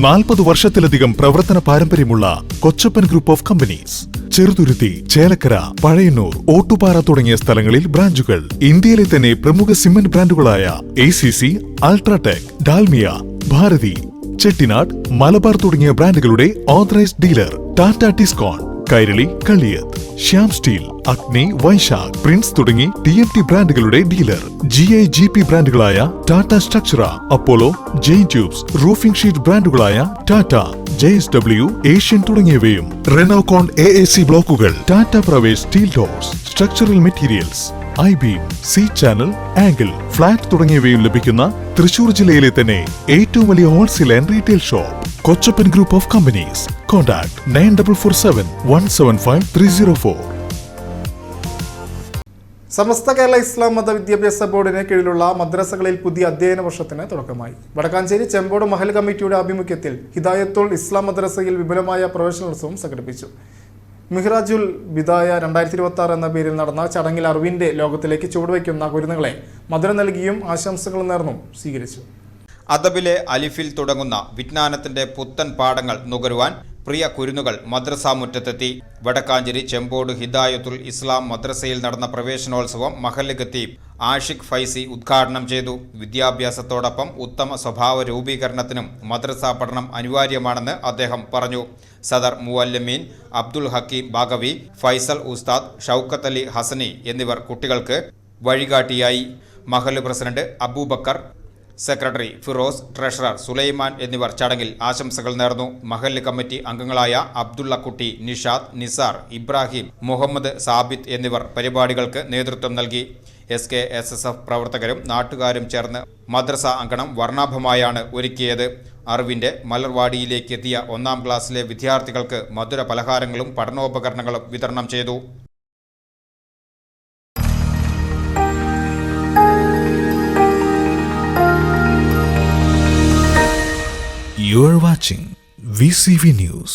40 വർഷത്തിലധികം പ്രവർത്തന പാരമ്പര്യമുള്ള Kochappan group of companies. Cheruthuruthy, Chelakkara, Pazhayannur, Ottupara തുടങ്ങിയ സ്ഥലങ്ങളിൽ ബ്രാഞ്ചുകൾ. ഇന്ത്യയിലെ തന്നെ പ്രമുഖ സിമന്റ് ബ്രാൻഡുകളായ ACC, അൾട്രാടെക്, ഡാൽമിയ, ഭാരതി, ചെട്ടിനാട്, മലബാർ തുടങ്ങിയ ബ്രാൻഡുകളുടെ authorised dealer. Tata Tiscon, Kairali, Kaliyath, Shyam steel, Agni, Vaishakh, Prince തുടങ്ങി TMT ബ്രാൻഡുകളുടെ ഡീലർ. GIGP ബ്രാൻഡുകളായ Tata Structura, Apollo, Jain tubes, roofing sheet ബ്രാൻഡുകളായ ടാറ്റ, JSW, ഏഷ്യൻ തുടങ്ങിയവയും. റെനോകോൺ AAC ബ്ലോക്കുകൾ, Tata Pravesh steel doors, structural materials, I-beam, C-channel, angle, flat തുടങ്ങിയവയും ലഭിക്കുന്ന തൃശൂർ ജില്ലയിലെ തന്നെ ഏറ്റവും വലിയ wholesale and retail shop Kochappan group of companies. Contact 9447175304. Samastha Kerala ഇസ്ലാം മത വിദ്യാഭ്യാസ ബോർഡിന് കീഴിലുള്ള മദ്രസകളിൽ പുതിയ അധ്യയന വർഷത്തിന് തുടക്കമായി. വടക്കാഞ്ചേരി ചെമ്പോട് മഹൽ കമ്മിറ്റിയുടെ ആഭിമുഖ്യത്തിൽ ഹിദായത്തുൽ ഇസ്ലാം മദ്രസയിൽ വിപുലമായ പ്രവേശനോത്സവം സംഘടിപ്പിച്ചു. മിഹ്റാജുൽ ബിദായ 2026 എന്ന പേരിൽ നടന്ന ചടങ്ങിൽ അറിവിന്റെ ലോകത്തിലേക്ക് ചുവടുവയ്ക്കുന്ന കുരുന്നുകളെ മധുരം നൽകിയും ആശംസകൾ നേർന്നും സ്വീകരിച്ചു. അദബിലെ അലിഫിൽ തുടങ്ങുന്ന വിജ്ഞാനത്തിന്റെ പുത്തൻ പാഠങ്ങൾ നുകരുവാൻ പ്രിയ കുരുന്നുകൾ മദ്രസാ മുറ്റത്തെത്തി. വടക്കാഞ്ചേരി ചെമ്പോട് ഹിദായത്തുൽ ഇസ്ലാം മദ്രസയിൽ നടന്ന പ്രവേശനോത്സവം മഹല്ല് ഖത്തീബ് ആഷിഖ് ഫൈസി ഉദ്ഘാടനം ചെയ്തു. വിദ്യാഭ്യാസത്തോടൊപ്പം ഉത്തമ സ്വഭാവ രൂപീകരണത്തിനും മദ്രസാ പഠനം അനിവാര്യമാണെന്ന് അദ്ദേഹം പറഞ്ഞു. സദർ മുവല്ലമീൻ അബ്ദുൽ ഹക്കീം ബാഗവി, ഫൈസൽ ഉസ്താദ്, ഷൗക്കത്ത് അലി ഹസനി എന്നിവർ കുട്ടികൾക്ക് വഴികാട്ടിയായി. മഹല്ല് president Abubakar, secretary Firoz, treasurer Sulaiman എന്നിവർ ചടങ്ങിൽ ആശംസകൾ നേർന്നു. മഹല്ല് കമ്മിറ്റി അംഗങ്ങളായ അബ്ദുള്ള കുട്ടി, നിഷാദ്, നിസാർ, ഇബ്രാഹിം, മുഹമ്മദ് സാബിത്ത് എന്നിവർ പരിപാടികൾക്ക് നേതൃത്വം നൽകി. SKSSF പ്രവർത്തകരും നാട്ടുകാരും ചേർന്ന് മദ്രസ അങ്കണം വർണ്ണാഭമായാണ് ഒരുക്കിയത്. അറിവിന്റെ മലർവാടിയിലേക്ക് എത്തിയ 1ാം ക്ലാസ്സിലെ വിദ്യാർത്ഥികൾക്ക് മധുര പലഹാരങ്ങളും പഠനോപകരണങ്ങളും വിതരണം ചെയ്തു. You are watching VCV News.